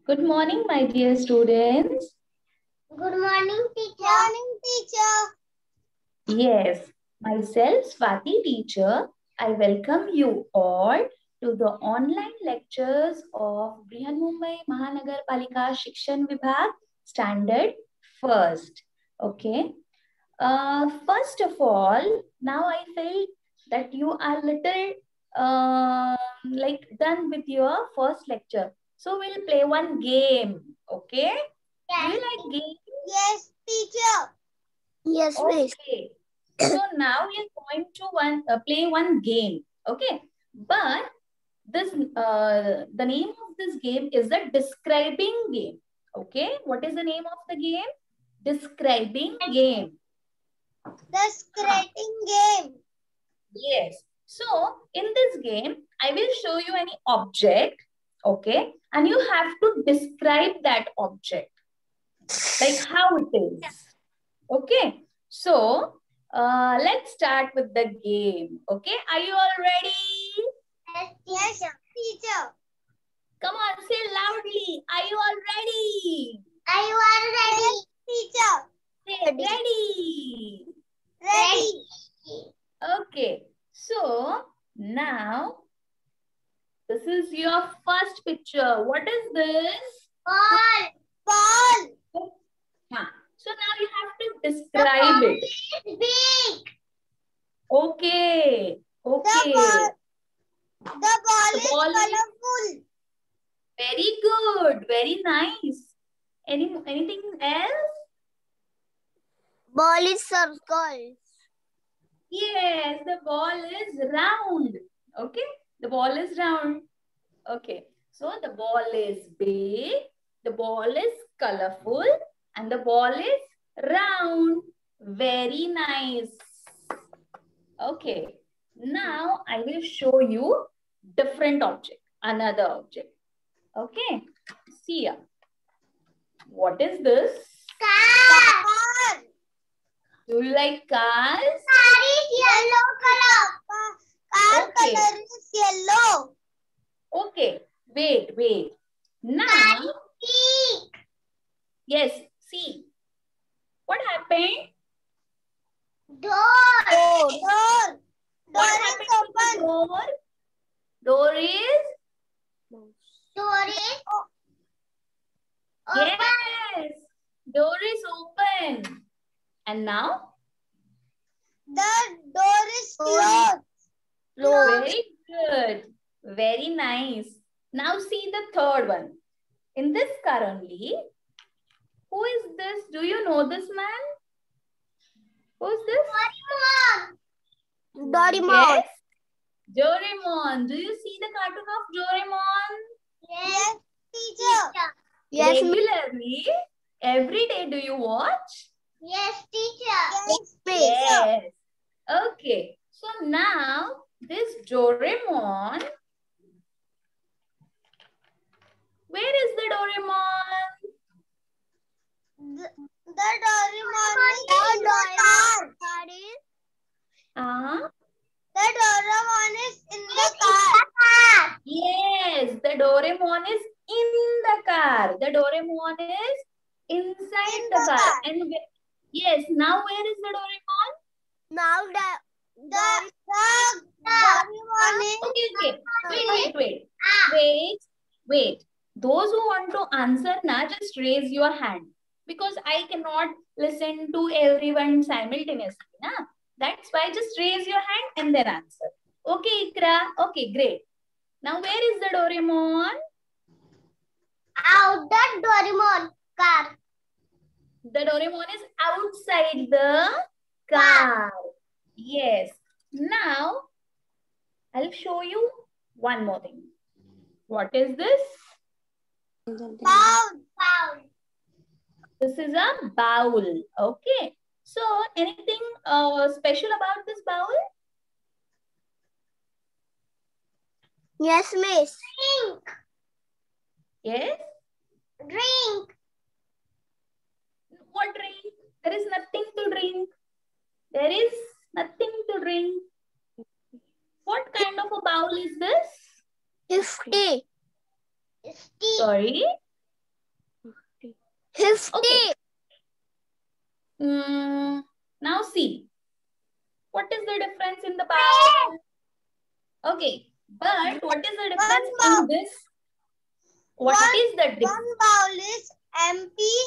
Good morning, my dear students. Good morning, teacher. Morning, teacher. Yes, myself, Swati teacher, I welcome you all to the online lectures of Brihan Mumbai Mahanagar Palika Shikshan Vibhag Standard First. Okay. First of all, now I felt that you are little like done with your first lecture. So we'll play one game. Okay. Yes. Do you like games? Yes, teacher. Yes, miss. Okay. So now we are going to play one game. Okay. But this the name of this game is the describing game. Okay. What is the name of the game? Describing game. The scratching game. Yes. So in this game, I will show you any object. Okay. And you have to describe that object. Like how it is. Okay. So let's start with the game. Okay. Are you all ready? Yes, teacher. Come on, say loudly. Are you all ready? Are you all ready? Teacher. Say ready. Ready. Okay. So now this is your first picture. What is this? Ball. Ball. Huh. So now you have to describe it. Big. Okay. Okay. The ball is colorful. Very good. Very nice. Anything else? Ball is circle. Yes, the ball is round. Okay. The ball is round. Okay. So the ball is big. The ball is colorful. And the ball is round. Very nice. Okay. Now I will show you different object. Another object. Okay. See ya. What is this? Car. Do you like cars? Car is yellow color. Car Okay. color is yellow. Okay. Wait. Now, Big. yes, see. What happened? Door. Door. What Door is happened to the open. door? Door is? Door is open. Yes. Door is open. And now? The door is closed. Very good. Very nice. Now see the third one. In this car only, who is this? Do you know this man? Who is this? Doraemon. Yes. Doraemon. Do you see the cartoon of Doraemon? Yes, teacher. Yes, miss. Regularly? Every day do you watch? Yes, teacher. Yes, miss. Yes. Okay. So now this Doraemon, where is the Doraemon? The Doraemon is in the car. The Doraemon is in the car. Yes, the Doraemon is in the car. The Doraemon is inside In the the car. car. And yes, now where is the Doraemon? Now The Doraemon is Okay. Wait. Those who want to answer now, just raise your hand. Because I cannot listen to everyone simultaneously. Na? That's why just raise your hand and then answer. Okay, Ikra. Okay, great. Now where is the Doraemon? out the Doraemon car. The Doraemon is outside the car. Yes. Now, I'll show you one more thing. What is this? Bowl. This is a bowl. Okay. So, anything special about this bowl? yes, miss. Yes. Drink. What drink? There is nothing to drink. There is nothing to drink. What kind of a bowl is this? 50. Tea. Sorry. 50. Okay. Now see, what is the difference in the bowl? Okay, but what is the difference in this? What is the difference? One bowl is empty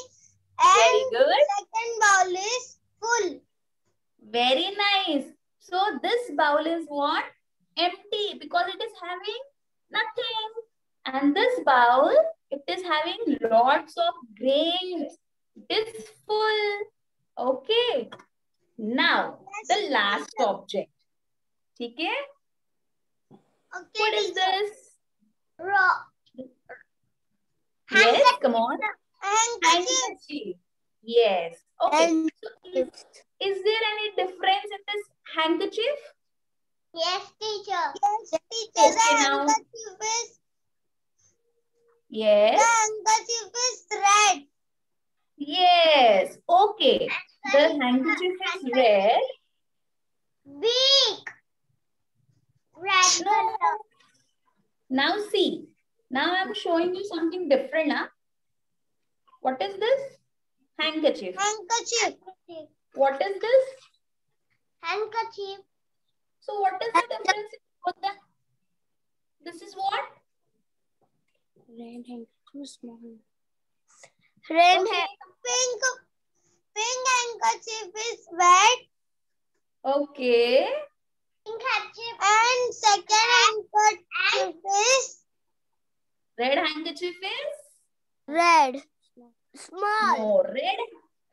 Very and good. second bowl is full. Very nice. So this bowl is what? Empty because it is having nothing. And this bowl, it is having lots of grains. It is full. Okay. Now, the last object. Okay? Okay. What is this? Rock. Yes, come on. Handkerchief. Handkerchief. Yes. Okay. And So is there any difference in this handkerchief? Yes, teacher. Yes, teacher. Okay, The now. handkerchief is Yes. red. Yes. Okay. The handkerchief is red. Big. Red No. color. Now see. Now I'm showing you something different. Huh? What is this? Handkerchief. Handkerchief. What is this? Handkerchief. So what is the difference in both them? This is what? red hand too small. Okay. Pink handkerchief is wet. Okay. Pink handkerchief. And second handkerchief is Red handkerchief is? Red. Small. No.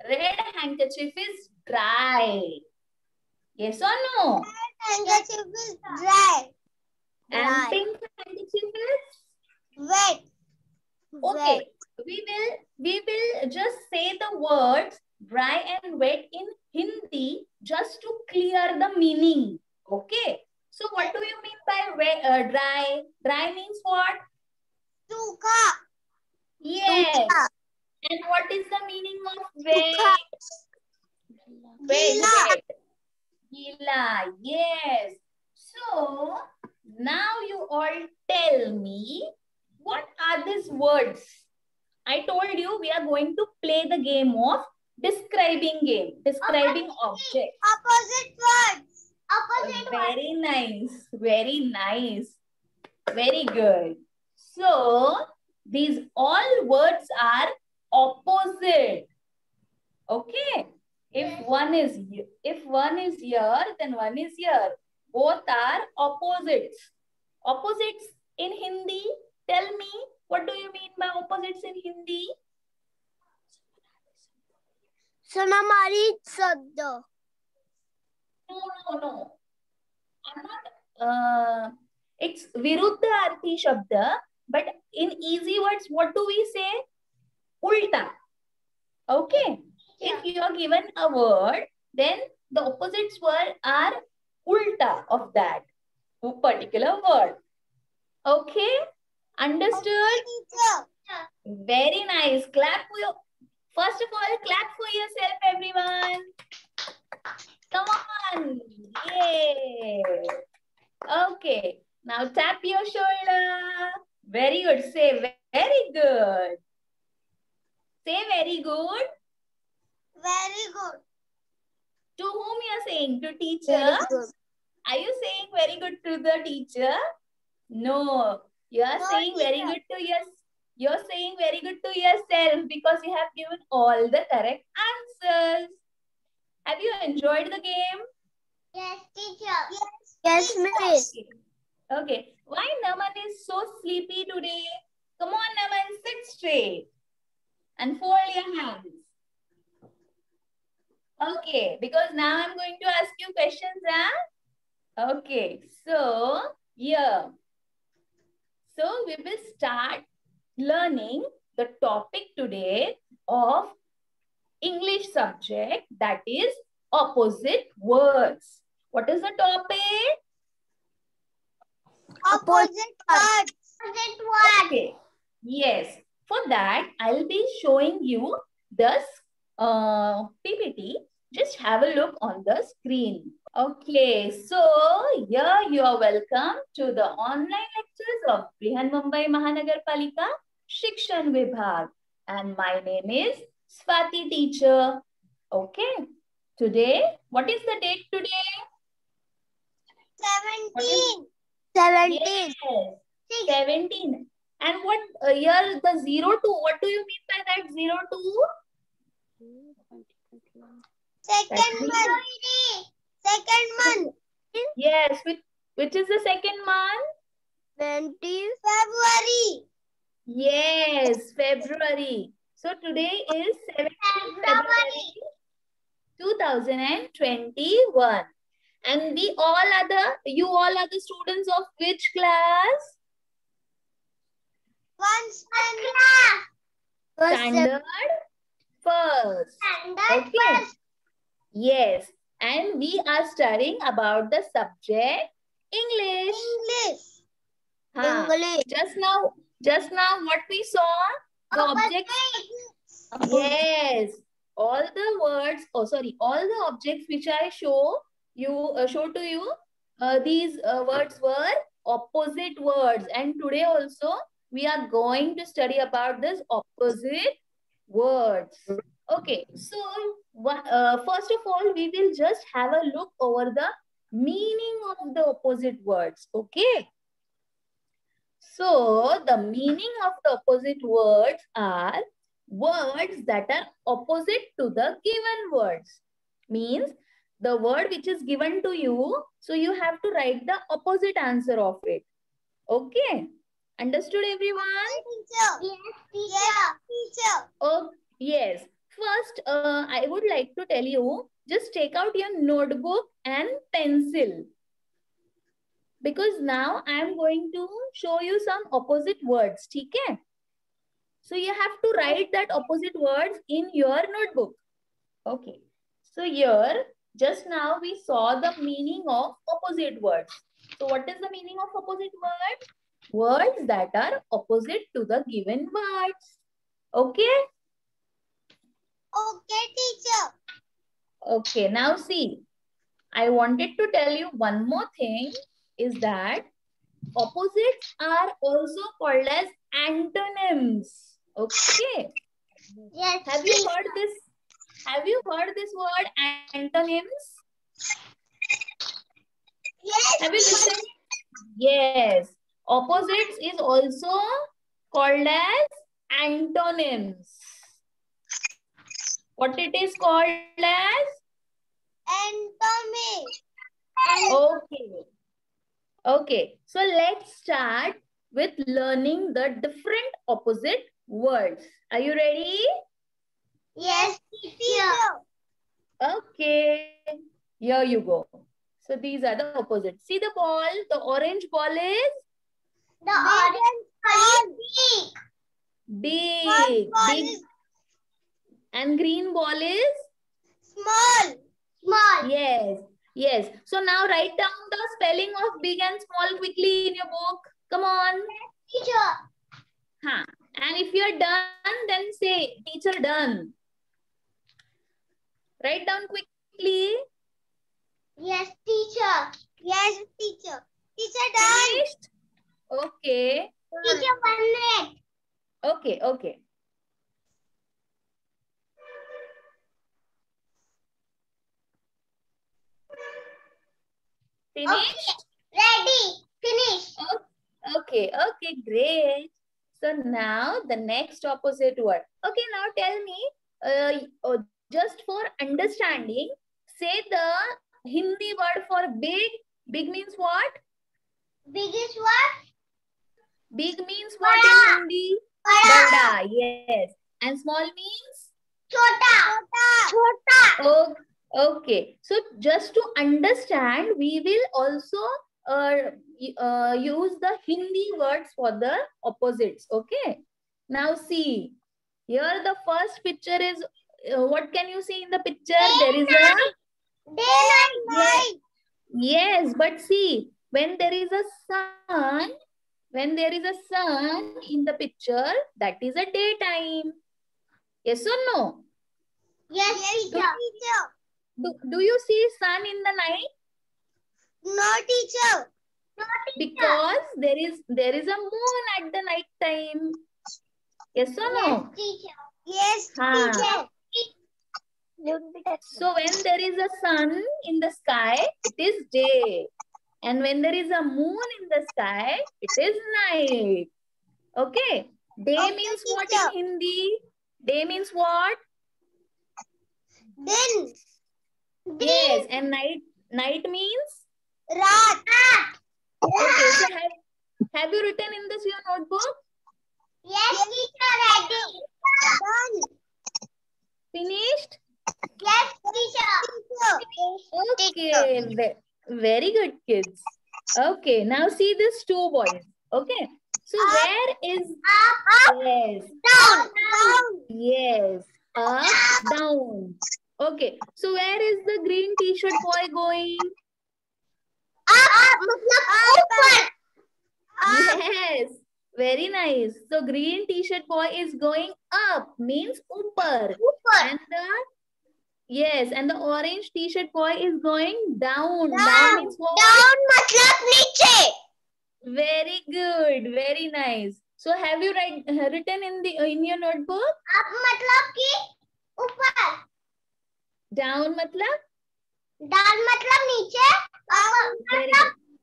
Red handkerchief is dry. Yes or no? handkerchief is dry. And pink handkerchief is? Wet. Okay. We will just say the words dry and wet in Hindi just to clear the meaning. Okay. So what do you mean by wet, dry? Dry means what? Sukha. Yes. And what is the meaning of wet? Wet. Gila. Yes. So now you all tell me, what are these words? I told you we are going to play the game of describing objects. Opposite words. Opposite words. Very nice. Very nice. Very good. So these all words are opposite. Okay. If one is here, then one is here. Both are opposites. Opposites in Hindi. Tell me, what do you mean by opposites in Hindi? Samamari Sabda. No. I'm not. It's Viruddha Arthi Shabda. But in easy words, what do we say? Ulta. Okay. If you are given a word, then the opposites word are ulta of that particular word. Okay? Understood? Very nice. Clap for your... First of all, clap for yourself, everyone. Come on. Yay. Okay. Now tap your shoulder. Very good. Say very good. Say very good. Very good. To whom you are saying? To teacher? Very good. Are you saying very good to the teacher? No. You are saying very good to You're saying very good to yourself because you have given all the correct answers. Have you enjoyed the game? Yes, teacher. Yes, miss. Okay. Why Naman is so sleepy today? Come on, Naman, sit straight and fold your hands. Okay, because now I'm going to ask you questions, huh? Okay, so here. So we will start learning the topic today of English subject, that is opposite words. What is the topic? Opposite words. Opposite words. Okay. Yes. For that, I'll be showing you the PPT. Just have a look on the screen. Okay. So here you are welcome to the online lectures of Brihan Mumbai Mahanagar Palika Shikshan Vibhag. And my name is Swati teacher. Okay. Today, what is the date today? 17. 17. Yes, 17. And what here the 02? What do you mean by that 02? Second month. Second month. Yes, which is the second month? 20. February. Yes, February. So today is 17th February 2021. And you all are the students of which class? One standard. Standard first. Standard Okay. first. Yes. And we are studying about the subject English. English. Huh. English. Just now what we saw? The objects. Yes. All the objects which I show to you, these words were opposite words. And today also we are going to study about this opposite words. Okay, so first of all, we will just have a look over the meaning of the opposite words. Okay. So the meaning of the opposite words are words that are opposite to the given words. Means the word which is given to you, so you have to write the opposite answer of it. Okay. Understood, everyone? Teacher. Yes, teacher. Oh, yes. First, I would like to tell you, just take out your notebook and pencil. Because now I am going to show you some opposite words. Okay? So you have to write that opposite words in your notebook. Okay. So here, just now we saw the meaning of opposite words. So what is the meaning of opposite words? Words that are opposite to the given words. Okay? Okay, teacher. Okay, now see. I wanted to tell you one more thing is that opposites are also called as antonyms. Okay. Yes, Have you heard this? Have you heard this word antonyms? Yes. Have you listened? Yes. Opposites is also called as antonyms. What it is called as? Anatomy. Okay. Okay. So let's start with learning the different opposite words. Are you ready? Yes, teacher. Okay. Here you go. So these are the opposites. See the ball? The orange ball is The orange ball is big. ball Big. is And green ball is? small. Small. Yes. Yes. So now write down the spelling of big and small quickly in your book. Come on. Teacher. Huh. And if you're done, then say, teacher done. Write down quickly. Yes, teacher. Yes, teacher. Teacher done. Finished? Okay. Teacher 1 minute. Okay, okay. Finished? Ready. Finish. Okay, okay, great. So now the next opposite word. Okay, now tell me, just for understanding, say the Hindi word for big. Big means what? Biggest what? Big means what Bada. in Hindi? Bada. Bada, yes. And small means? Chota. Chota. Oh, okay. So just to understand, we will also use the Hindi words for the opposites. Okay. Now see, here the first picture is, what can you see in the picture? There is a... Day, night. Yes, but see, when there is a sun in the picture, that is a daytime. Yes or no? Yes, teacher. Do you see sun in the night? No, teacher. No, teacher. Because there is a moon at the night time. Yes or no? teacher. Yes, हाँ. teacher. So when there is a sun in the sky, it is day. And when there is a moon in the sky, it is night. Okay. Day Okay, means what teacher. in Hindi? Day means what? Din. Yes. And night means? Raat. Okay. So have you written in this your notebook? Yes, teacher. Ready. Done. Finished? Yes, teacher. Okay. Very good, kids. Okay. Now see these two boys. Okay. So where is? Yes. Down. Down. Yes. Up, down. Okay. So where is the green t-shirt boy going? Up. मतलब ऊपर. Yes. Very nice. So green t-shirt boy is going up, means upar. And the orange t-shirt boy is going down. Down means what? Down मतलब नीचे. Very good. Very nice. So have you written in your notebook? Up मतलब कि ऊपर. Down मतलब? Down मतलब नीचे. Very good.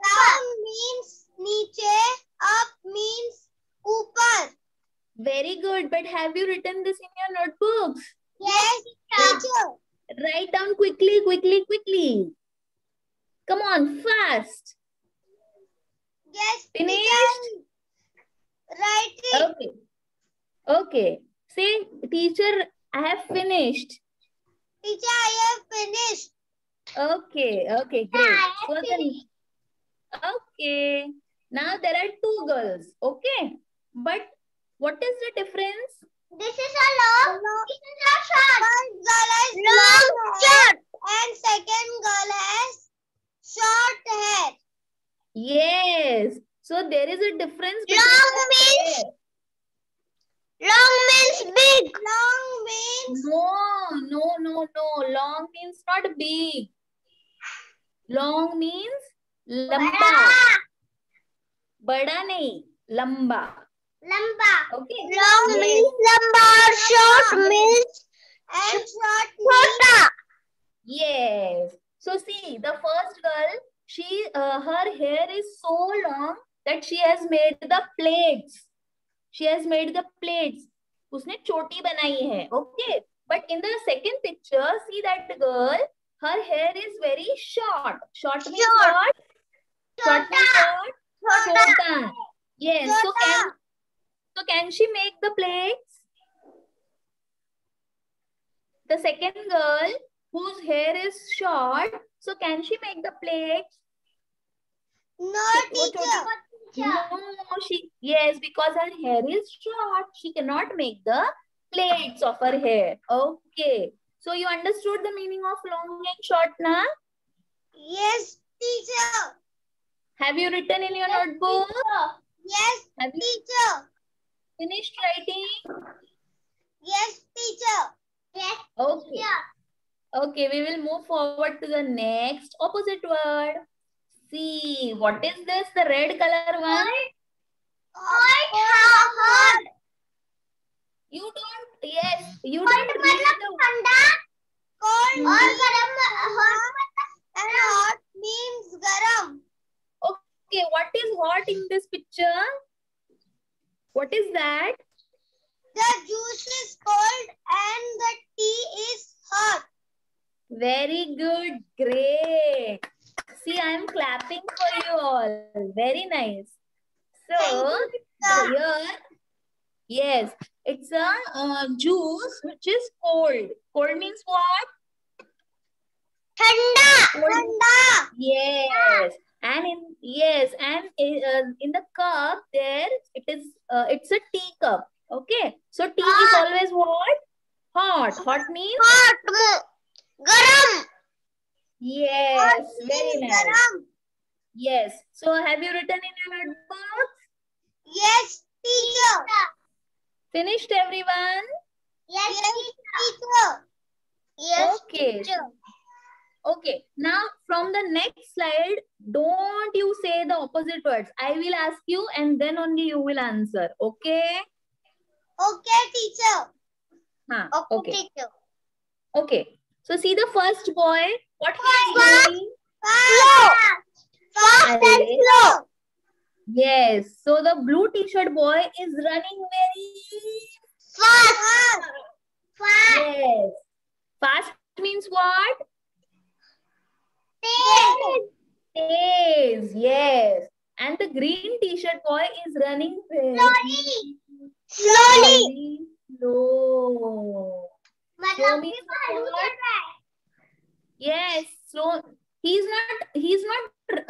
Down means नीचे. Up means ऊपर. Very good. But have you written this in your notebooks? Yes, teacher. Write down quickly. Come on, fast. Yes, Finished? teacher. Write it. Okay. Say, teacher, I have finished. Teacher, I have finished. Okay, great. Okay. Now there are two girls. Okay. But what is the difference? This is a long. This is a short. First girl has long shirt. And second girl has short hair. Yes. So there is a difference between Long the means hair. long means big. Long means No. Long means not big. Long means lamba. Bada nahi, lamba. lamba. Okay. Long Yes. means lamba or short means and short means Yes. So see, the first girl, her hair is so long that she has made the plaits. उसने चोटी बनाई है. Okay. But in the second picture, see that girl, her hair is very short. Short means Short. what? Short means what? Chota. Yes. So can she make the plaits? The second girl whose hair is short, so can she make the plaits? no teacher. Yes, because her hair is short, she cannot make the plaits of her hair. Okay. So you understood the meaning of long and short, na? Yes, teacher. Have you written in your notebook? Yes, Have you teacher. finished writing? Yes, teacher. Yes, Okay. teacher. Okay, we will move forward to the next opposite word. See, what is this? The red color one? Hot. You don't read the ठंडा. Cold और गरम. Hot and hot means garam. Okay, what is hot in this picture? What is that? The juice is cold and the tea is hot. Very good, great. See, I am clapping for you all. Very nice. So, here, yes, it's a juice which is cold. Cold means what? ठंडा. Yes. And in the cup there it's a tea cup. Okay. So tea is always what? Hot. Hot means Hot. Garam. yes. Very nice. Garam. Yes. So have you written in your notebook? Yes, teacher. Finished everyone? Yes, teacher. Yes, Okay. teacher. Okay. Now from the next slide, don't you say the opposite words. I will ask you and then only you will answer. Okay? Okay, teacher. Huh, Okay, okay. teacher. Okay. So see the first boy. What he is doing? Fast. Fast and Arey. slow. Yes. So the blue t-shirt boy is running very Fast. Fast. yes. Fast means what? Yes. Yes. And the green t-shirt boy is running very Slowly. very slow. Slow means what? Yes, slow. He's not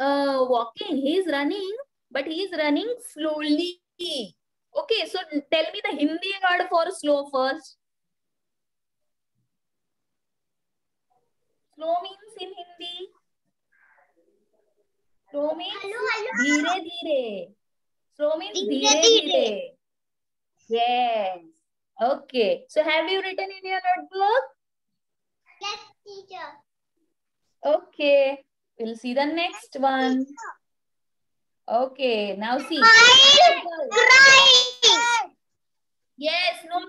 walking. He's running, but he's running slowly. Okay, so tell me the Hindi word for slow first. Slow means in Hindi. Slow means धीरे धीरे. Slow means धीरे धीरे. Yes. Okay. So have you written in your notebook? Yes, teacher. Okay. We'll see the next one. Okay. Now see. Crying. Yes, no.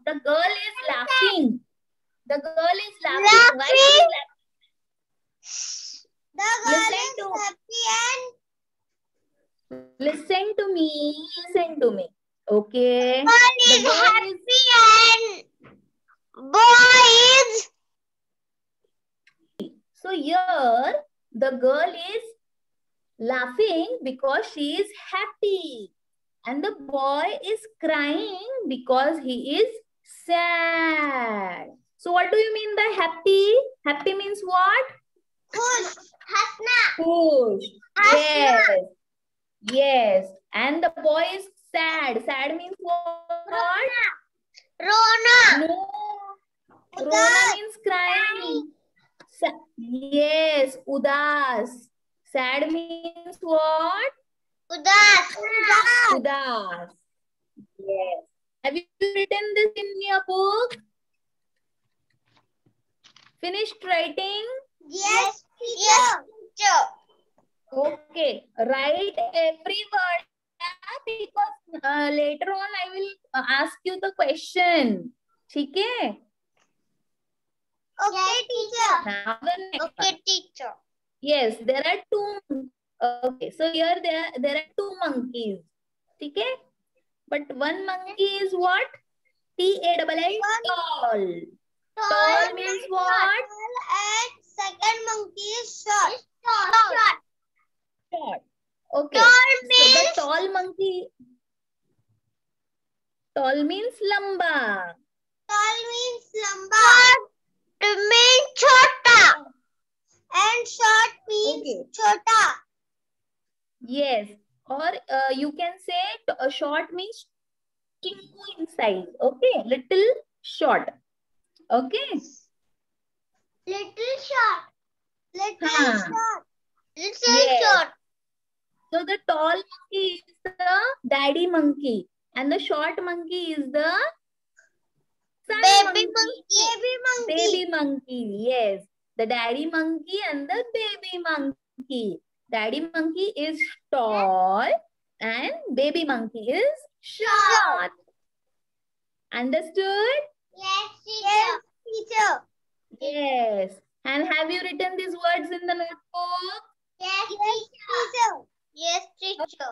The girl is laughing. The girl is laughing. Why she is laughing? The girl Listen is to- happy and Listen to me. Listen to me. Okay. girl The is girl happy and boy is So here the girl is laughing because she is happy. And the boy is crying because he is sad. So what do you mean by happy? Happy means what? खुश हंसना Push. Yes. Yes. And the boy is sad. Sad means what? रोना No. Rona means crying. Yes. Udas. Sad means what? उदास Udas. Yes. Have you written this in your book? Finished writing? yes teacher Okay. Write every word because later on I will ask you the question. ठीक है? okay teacher Now the next okay one. teacher Yes, there are two. Okay, so here there are two monkeys. ठीक है? But one monkey is what? T-A-L-L, tall. Tall means what? and second monkey is short Short. Okay. Tall So the tall means lamba. tall means lamba short means chota and short means Okay. chota Yes. Or you can say short means chinku in size. Okay. Little short. Okay. little short little Huh. short little Yes. short So the tall monkey is the daddy monkey. And the short monkey is the son baby monkey. monkey Baby monkey. Yes. The daddy monkey and the baby monkey. Daddy monkey is tall and baby monkey is short. Understood? yes teacher Yes. And have you written these words in the notebook? yes teacher yes teacher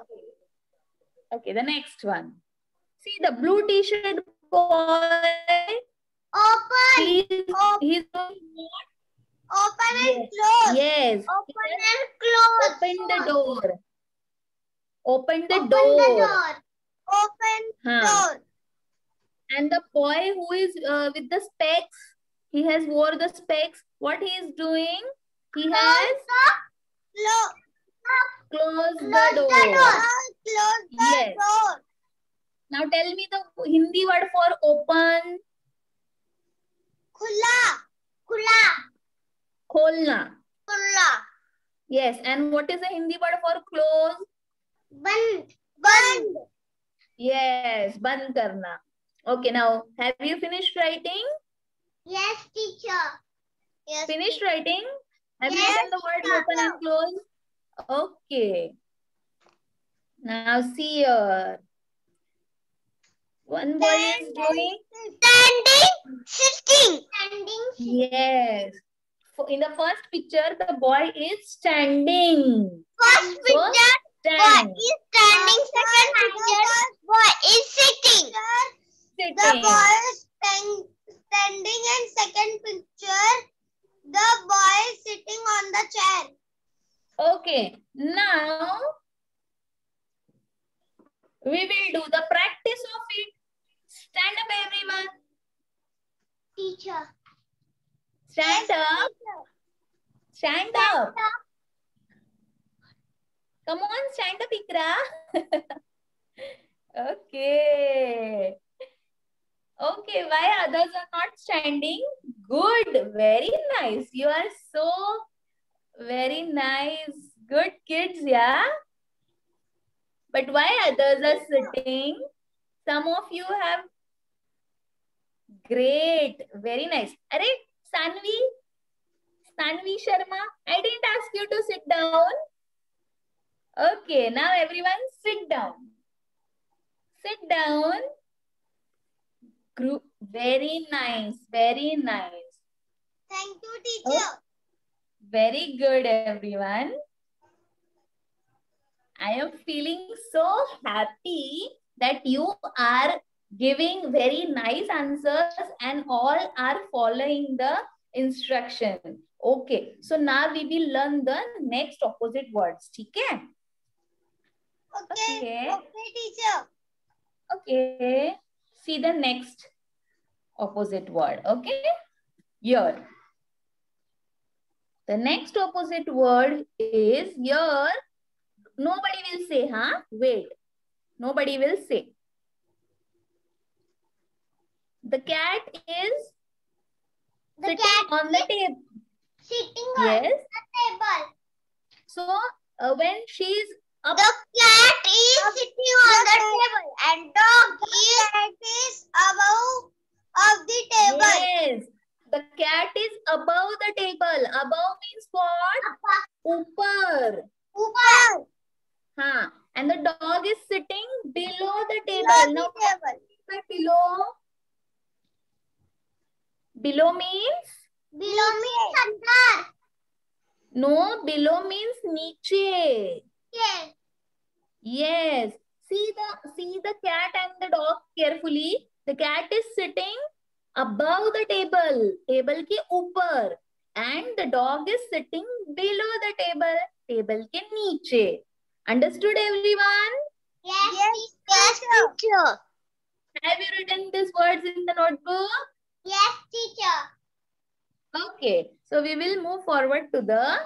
Okay, the next one. See the blue t-shirt boy. open He's doing what? open and Yes. close Yes. open and close Open the door. Open the open door. the door open Huh. door And the boy who is with the specs, he has wore the specs. What he is doing? He has closed the door. Close the Yes. door. Now tell me the Hindi word for open. खुला खुला Kholna. खुला Yes. And what is the Hindi word for close? बंद बंद Yes. Band karna. Okay. Now have you finished writing? yes teacher yes Finished writing? Have you Yes, written the words teacher. open and close? Okay. Now see here. One boy is doing standing, sitting. Standing, sitting. yes. In the first picture, the boy is standing. First So, picture, boy stand. is standing. Second picture, boy is sitting. The Sitting. boy is standing, and second picture, the boy is sitting on the chair. Okay. Now, we will do the practice of it. Stand up, everyone. Teacher. Stand up. Stand up. Come on, stand up, Ikra. Okay. Okay, why others are not standing? Good, very nice. You are so very nice. Good kids, yeah? But why others are sitting? Some of you have great, very nice. Arey, Sanvi Sharma, I didn't ask you to sit down. Okay, now everyone sit down. Sit down. Group, very nice, very nice. Thank you, teacher. Oh, very good, everyone. I am feeling so happy that you are giving very nice answers and all are following the instruction. Okay, so now we will learn the next opposite words. Okay? Okay. Okay, teacher. Okay. See the next opposite word. Okay? Here. The next opposite word is here. Nobody will say, huh? Wait. Nobody will say. The cat is sitting on the table. Sitting Yes. on the table. So, when she's up. The cat is sitting on the table and dog is above of the table. Yes. The cat is above the table. Above means what? Upar. Upar. Huh. And the dog is sitting below the table. Now, below? Below means? Below means under. No, below means niche. Yes. Yes. See the cat and the dog carefully. The cat is sitting above the table. Table ke upar. And the dog is sitting below the table. Table ke niche. Understood, everyone? Yes, teacher. Have you written these words in the notebook? Yes, teacher. Okay. So we will move forward to the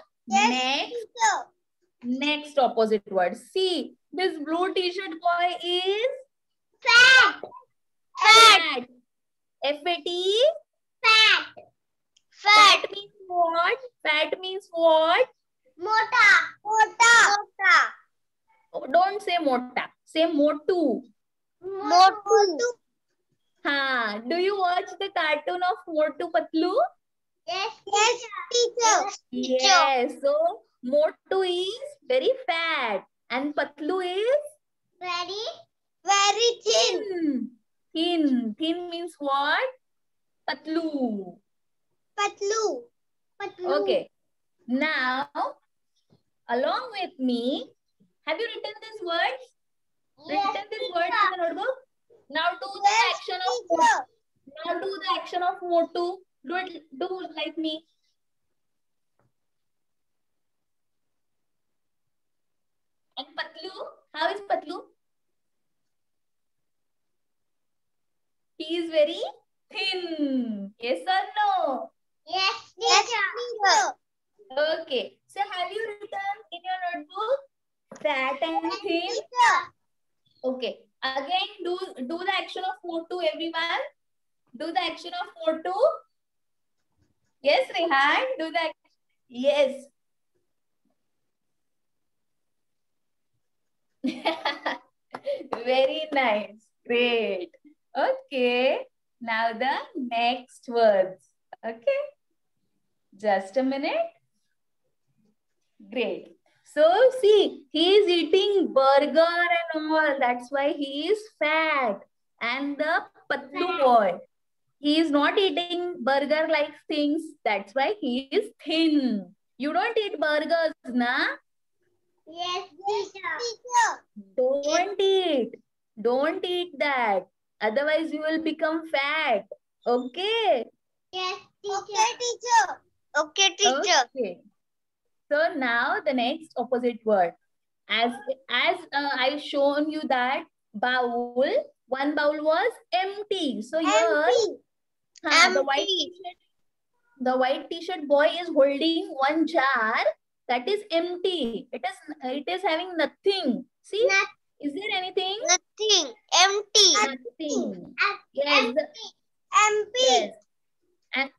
next opposite word. See, this blue t-shirt boy is Fat. fat. F-A-T? Fat. Fat means what? Fat means what? Mota. Mota. Oh, don't say mota. Say motu. Motu. Ha. Do you watch the cartoon of Motu Patlu? Yes, teacher. Yes. So, Motu is very fat and Patlu is? Very thin. Thin. Thin means what? Patlu. Patlu. Okay. Now, along with me, have you written these words? Written these words in the notebook? Now do the action of Motu. Now do the action of Motu. Do like me. And Patlu, how is Patlu? He is very thin. Yes or no? Yes, teacher. Okay. So have you written in your notebook fat and thin? Okay. Again, do the action of Motu, everyone. Do the action of Motu. Yes, Rehan. Do the action. Yes. Very nice. Great. Okay. Now the next words. Okay. Just a minute. Great. So see, he is eating burger and all. That's why he is fat. And the patlu boy, he is not eating burger like things. That's why he is thin. You don't eat burgers, na? Yes, teacher. Don't eat. Don't eat that. Otherwise, you will become fat. Okay. Yes, teacher. Okay, teacher. Okay, teacher. Okay. So now the next opposite word. As I shown you that bowl, one bowl was empty. So here, Empty. the white t-shirt boy is holding one jar that is empty. It is having nothing. See, is there anything? Nothing. Empty. Nothing. Yes. Empty. Yes. And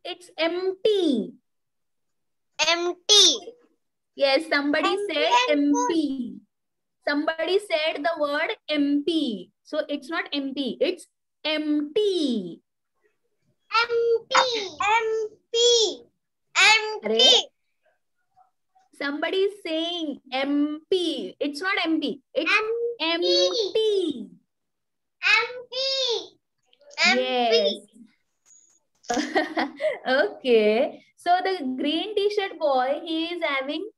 it's empty. Empty. Yes, somebody Empty said and MP. Somebody said the word MP. So it's not MP, it's empty. Empty. Empty. Empty. Somebody is saying MP. It's not MP, it's empty. Empty. Yes. Okay. So the green t-shirt boy, he is having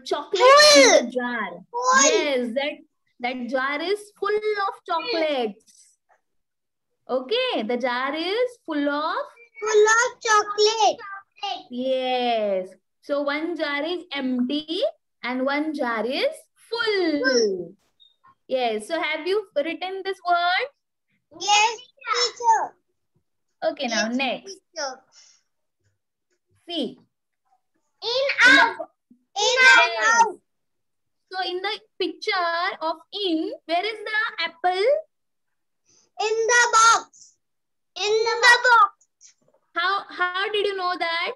chocolate in the jar. Yes, that jar is full of chocolates. Okay, the jar is full of chocolate. Yes. So one jar is empty and one jar is full. Yes. So have you written this word? Yes, teacher. Okay, now next. Teacher. See. Out. Yes. So in the picture of where is the apple? In the box. In the box. How did you know that?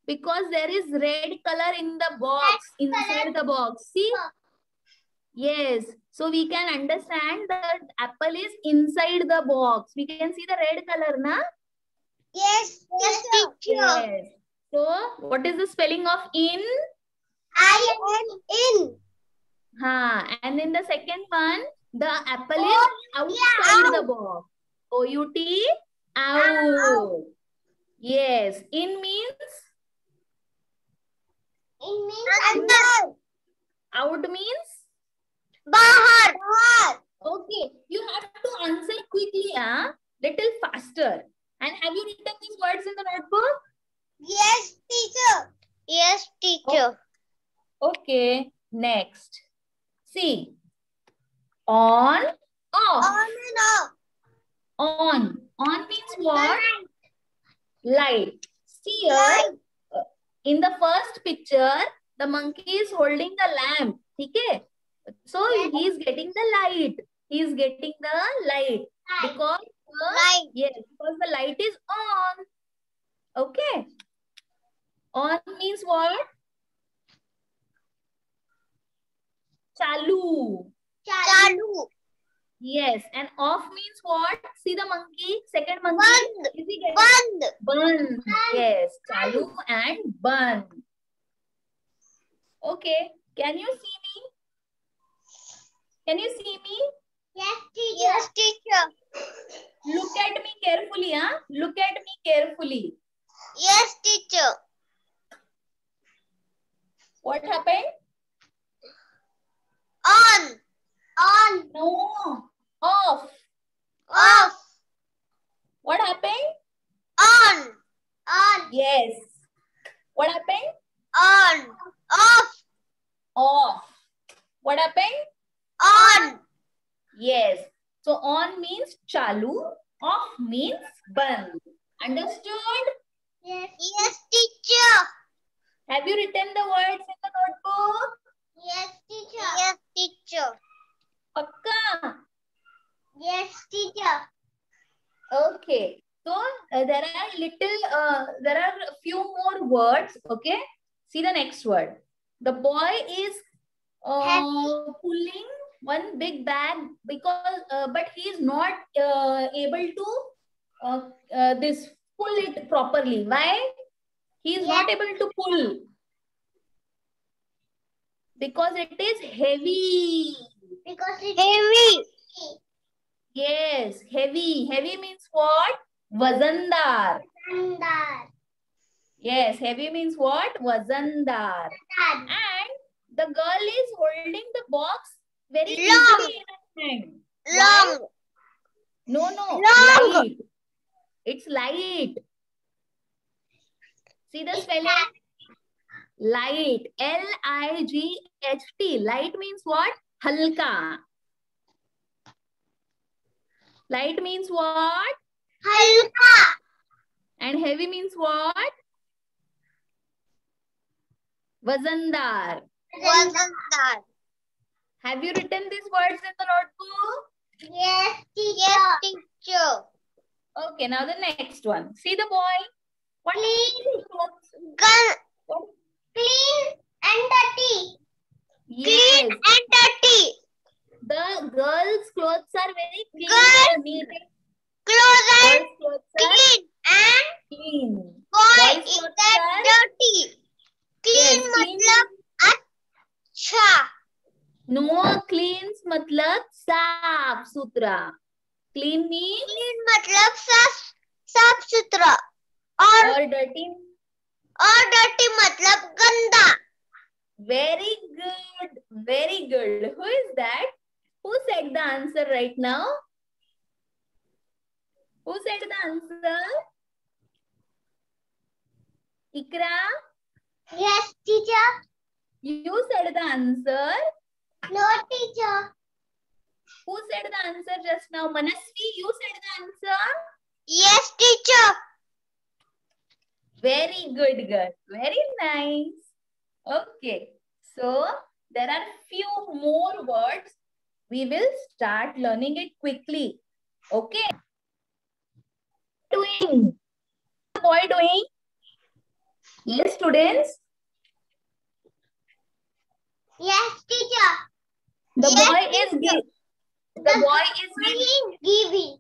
Because there is red color in the box, inside the box. See? Yes. So we can understand that apple is inside the box. We can see the red color, na? Yes, teacher. Yes. So what is the spelling of in? I-N. And in the second one, the apple is outside the box. O-U-T, out. Yes. In means? In means under. Out means? Bahar. Okay. You have to answer quickly, little faster. And have you written these words in the notebook? Yes, teacher. Yes, teacher. Okay. Next. See. On, off. On and off. On. On means what? Light. See here. Light. In the first picture, the monkey is holding the lamp. Okay? So he is getting the light. He is getting the light. Because because the light is on. Okay. On means what? Chalu. Chalu. Yes. And off means what? See the monkey. Second monkey. Band. Is he getting? Band. Band. Yes. Chalu and band. Okay. Can you see me? Can you see me? Yes, teacher. Yes, teacher. Look at me carefully, Look at me carefully. Yes, teacher. What happened? On. On. No. Off. Off. What happened? On. On. Yes. What happened? On. Off. Off. What happened? On. Yes. So on means chalu, off means band. Understood? Yes. Yes, teacher. Have you written the words in the notebook? Yes, teacher. Yes, teacher. Pakka? Yes, teacher. Okay. So there are a few more words. Okay. See the next word. The boy is pulling one big bag because, but he is not able to this pull it properly. Why? He is not able to pull because it is heavy. Because it's heavy. Yes, heavy. Heavy means what? Wazandar. Wazandar. Yes, heavy means what? Wazandar. And the girl is holding the box very easily in her hand. Long. No, no. Long. Light. It's light. See the spelling? Light. L-I-G-H-T. Light means what? Halka. Light means what? Halka. And heavy means what? Wazandar. Wazandar. Have you written these words in the notebook? Yes, teacher. Yes, teacher. Okay, now the next one. See the boy. What? Clean. What? Clean and dirty. Yes. Clean and dirty. The girl's clothes are very clean and neat. Clothes are Girls' clothes are clean and clean. boy Boys' is clothes that are dirty. Clean yes, clean. मतलब अच्छा. No, cleans matlab साफ सुथरा. Clean means Clean मतलब साफ सुथरा. और dirty. और dirty मतलब गंदा. Very good. Very good. Who is that? Who said the answer right now? Who said the answer? Ikra? Yes, teacher. You said the answer. No, teacher. Who said the answer just now? Manasvi, you said the answer. Yes, teacher. Very good, girl. Very nice. Okay. So, there are few more words. We will start learning it quickly. Okay. Doing. What is the boy doing? Yes, students. Yes, teacher. The Yes, boy is giving.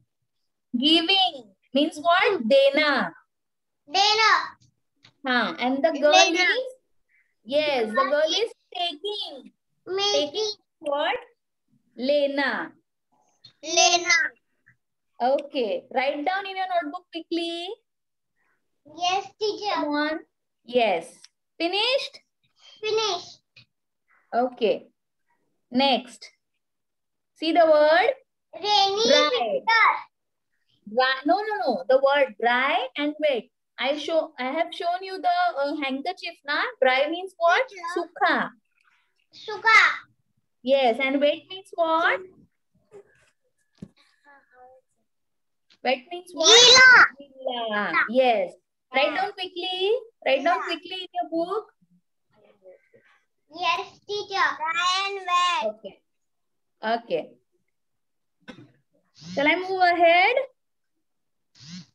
giving. Means what? Dena. And the girl Lena. is yes, the girl is taking. Taking what? Lena. Okay. Write down in your notebook quickly. Yes, teacher. Come on. Yes. Finished? Finish. Okay. Next. See the word? Rainy Dry. winter. Dry. No. The word dry and wet. I have shown you the handkerchief, na? Dry means what? Sukha. Suka. Yes, and wet means what? Wet means what? Gila. Yes. Write down quickly. Write down quickly in your book. Yes, teacher. Dry and wet. Okay. Okay. Shall I move ahead?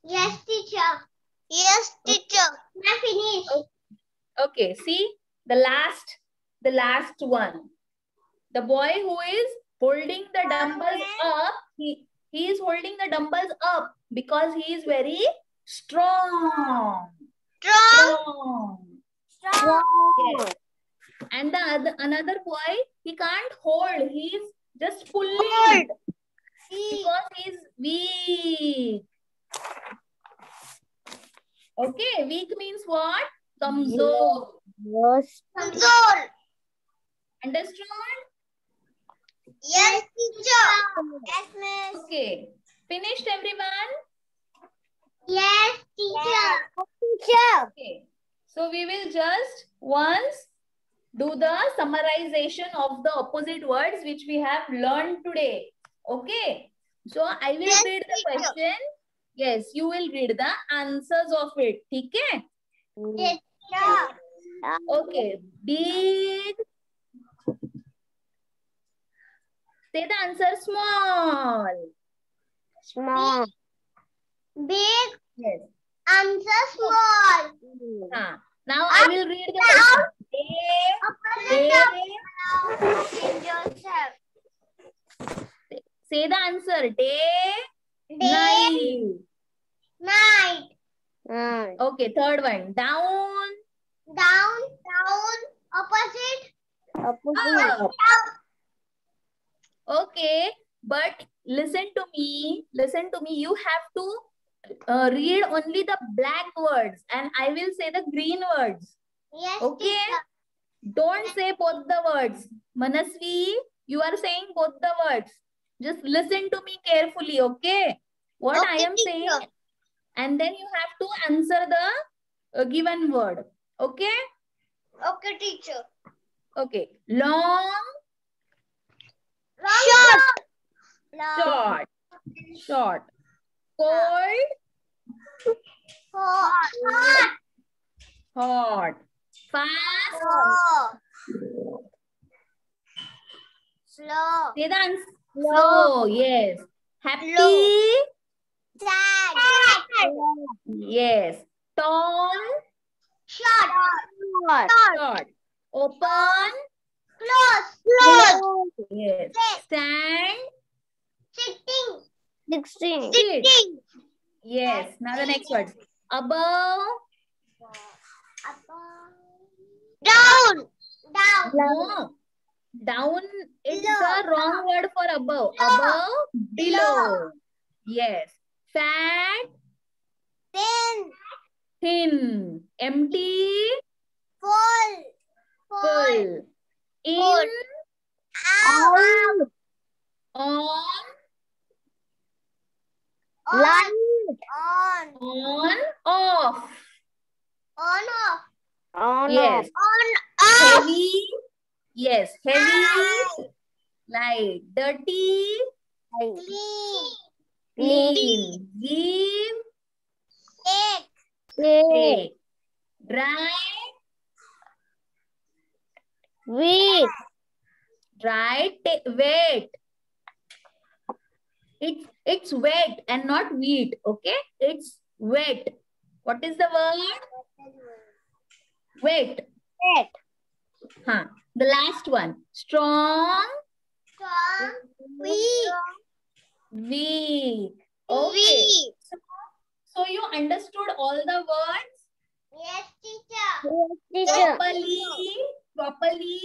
Yes, teacher. Yes, teacher. I finished. Okay. See the last one. The boy who is holding the dumbbells up, he is holding the dumbbells up because he is very strong. Yes. And another boy, he can't hold. He is just pulling because he is weak. Okay, weak means what? Kamzor. Kamzor. Understood? Yes, teacher. Yes, miss. Okay. Finished, everyone? Yes, teacher. Okay. So we will just once do the summarization of the opposite words which we have learned today. Okay. So I will read the question. Yes, you will read the answers of it. Okay? Yes, teacher. Okay. Big. Say the answer small. Big. Yes. Answer small. Now I will read the question. Say the answer. Night. Okay, third one. Down. Down. Opposite. Up. Okay, but listen to me. Listen to me. You have to read only the black words and I will say the green words. Yes, Okay? teacher. Don't say both the words. Manasvi, you are saying both the words. Just listen to me carefully, okay? What I Okay, am saying, teacher. and then you have to answer the given word. Okay? Okay, teacher. Okay. Long, Short. short, short. Cold, Hot. hot. Fast, Slow. say the answer. Slow. Slow, yes. Happy, Sad. yes. Tall, Short. short. Open, Close. yes. Stand, Sitting. sit. Yes. Now the next word. Above, Down. no. Down, it's Below. the wrong word for above. Below. Above, below. Yes. Fat, thin. Empty, full. In, Out. on, on, off. Yes. Heavy, yes. Heavy, light. Dirty, clean. Give, take. Dry, wet. It's wet and not wheat, okay? It's wet. What is the word? Wet. Huh. The last one. Strong, weak. Okay. So you understood all the words Yes, teacher. properly.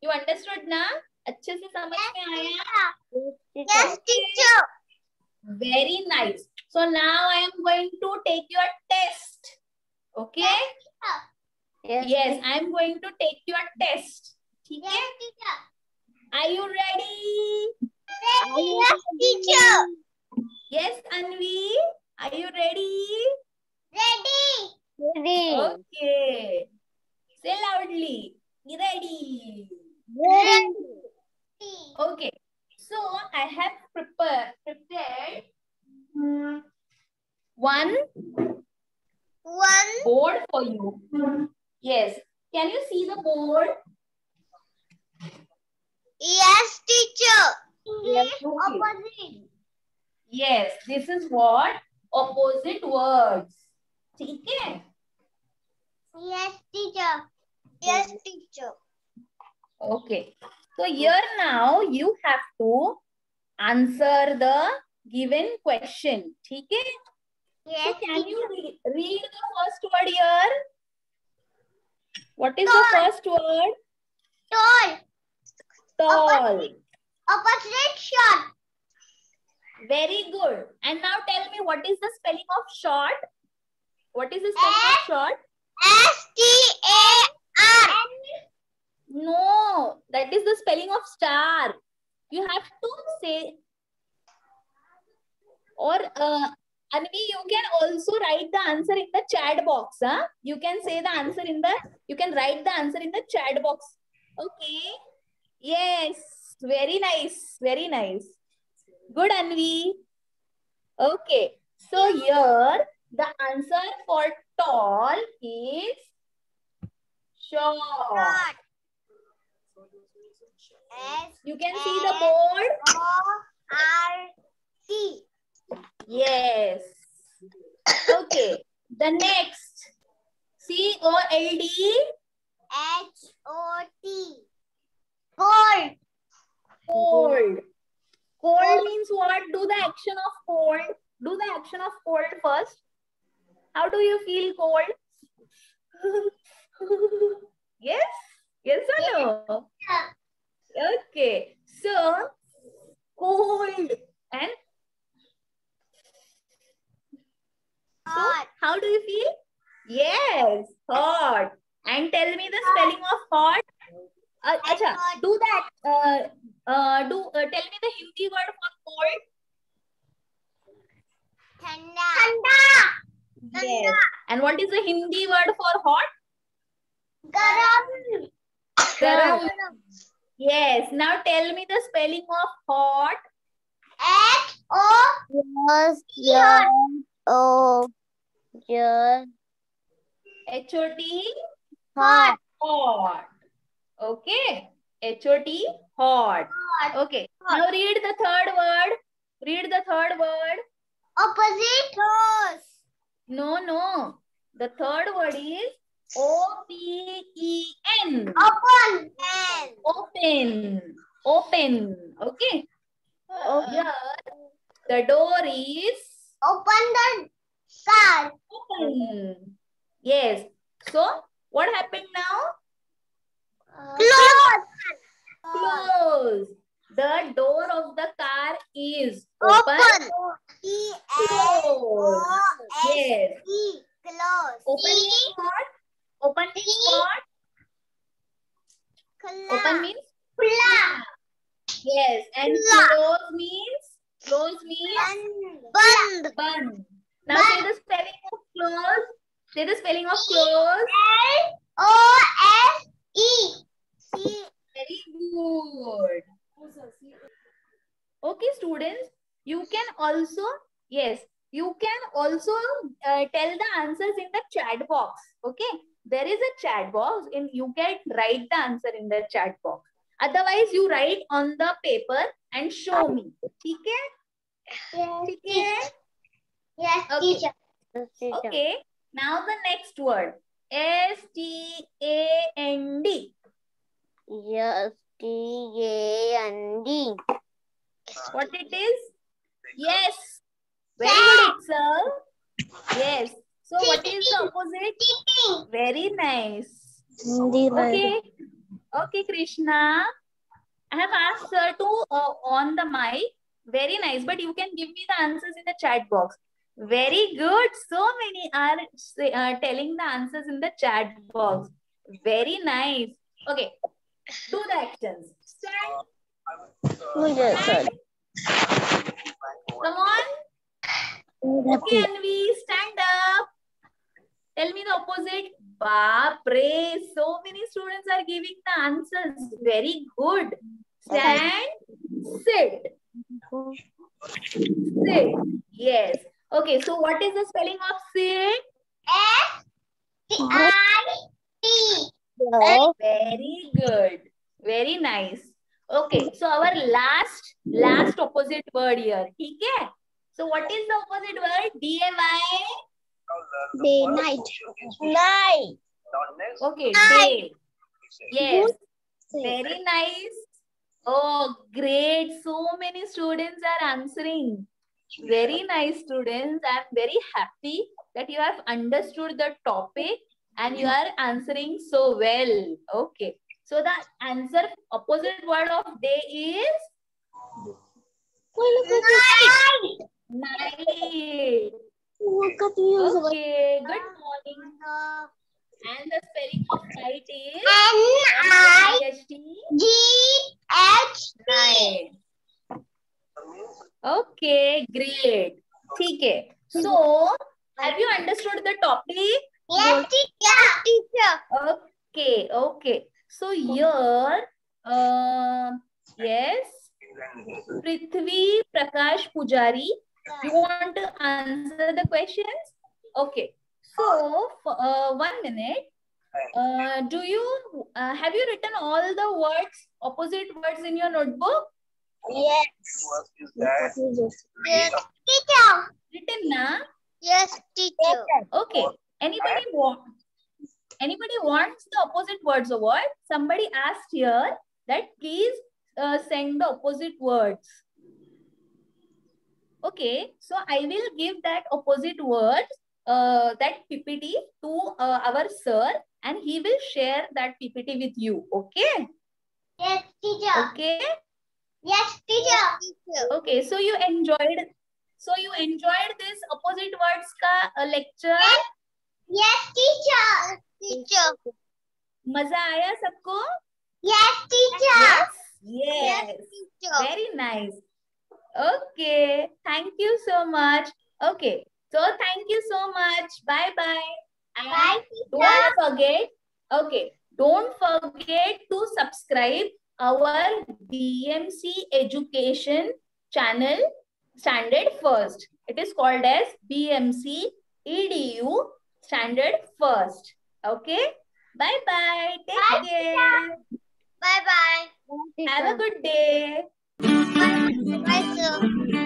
You understood ना? अच्छे से समझ में आया? Yes, teacher. Very nice. So now I am going to take your test. Okay? Yes, I am going to take your test. ठीक है? Yes, teacher. Are you ready? Yes, teacher. Yes, Anvi. Are you ready? Ready. Okay. Say loudly. Ready. Okay. So I have prepared one board for you. Yes. Can you see the board? Yes, teacher. Yes, okay. Opposite. Yes, this is what opposite words. ठीक है? Yes, teacher. Yes, teacher. Okay. So here now you have to answer the given question. ठीक है? Yes, So can teacher. you read the first word here? What is the first word? Tall. Tall. Opposite short. Very good. And now tell me what is the spelling of short? What is the spelling of short? STAR. No, that is the spelling of star. You have to say, or Anvi, you can also write the answer in the chat box. Huh? You can say the answer in the, you can write the answer in the chat box. Okay. Yes. Very nice. Very nice. Good, Anvi. Okay. So here the answer for tall is short. You can see the board. SORT. Yes. Okay. The next. COLD. HOT. Cold. Cold. Cold means what? Do the action of cold. Do the action of cold first. How do you feel cold? Yes? Yes or no? Okay. So cold and so how do you feel? Yes, hot. And tell me the spelling of hot. Acha, do that. Tell me the Hindi word for cold. Thanda. Yes. And what is the Hindi word for hot? Garam. Garam. Yes. Now tell me the spelling of hot. Yes, yes. Oh, yes. H-O-T. Hot. Hot. Okay. H-O-T. Hot. Okay. Now read the third word. Read the third word. Opposite. Close. No. The third word is O-P-E-N. Open. Open. Okay. Here, the door is Open the car. open. Yes. So, what happened now? Close. Close. The door of the car is open. Close. Yes. Close. Open means what? Open means what? Open means? Khula. Yes. And Khula. close means? Band. Bun. Now say the spelling of close. Say the spelling of close. L-O-S-E. Very good. Okay, students. You can also, yes, you can also tell the answers in the chat box. Okay. There is a chat box and you can write the answer in the chat box. Otherwise, you write on the paper and show me. Okay? Yes, yes, Okay. teacher. Okay. Now the next word. S-T-A-N-D. Yes, T-A-N-D. What it is? Yes. Very good, itself. Yes. So what is the opposite? Very nice. Okay. Okay, Krishna. I have asked her to on the mic. Very nice. But you can give me the answers in the chat box. Very good. So many are telling the answers in the chat box. Very nice. Okay. Do the actions. Stand. Stand. Come on. Okay, Anvi, stand up. Tell me the opposite. Bapre. So many students are giving the answers. Very good. Stand. Sit. Sit. Yes. Okay, so what is the spelling of sit? S-T-I-T. Very good. Very nice. Okay, so our last opposite word here. Okay? So what is the opposite word? D-A-Y? Day, night. Okay, day. Yes. Very nice. Oh, great. So many students are answering. Very nice, students. I'm very happy that you have understood the topic and you are answering so well. Okay. So the answer, opposite word of day is night. Okay. Good morning. And the spelling of night is N-I-G-H. night. Okay, great. Okay. So, have you understood the topic? Yes, teacher. Okay. So here, yes, Prithvi Prakash Pujari, you want to answer the questions? Okay. So, 1 minute. Do you have you written all the words, opposite words in your notebook? Yes. Yes, teacher. Written, na? Yes, teacher. Okay. Anybody wants the opposite words or what? Somebody asked here that please send the opposite words. Okay. So I will give that opposite words that PPT to our sir, and he will share that PPT with you. Okay? Yes, teacher. Okay. Yes, teacher. Okay. So you enjoyed. So you enjoyed this opposite words ka lecture. Yes, teacher. Teacher. मजा आया सबको? Yes, teacher. Yes. teacher. Very nice. Okay. Thank you so much. Okay. So thank you so much. Bye bye. And Bye, teacher. don't forget. Okay. Don't forget to subscribe our BMC Education channel Standard First. It is called as BMC EDU Standard First. Okay. Bye bye. Take care. Bye bye. Have a good day. Bye, sir.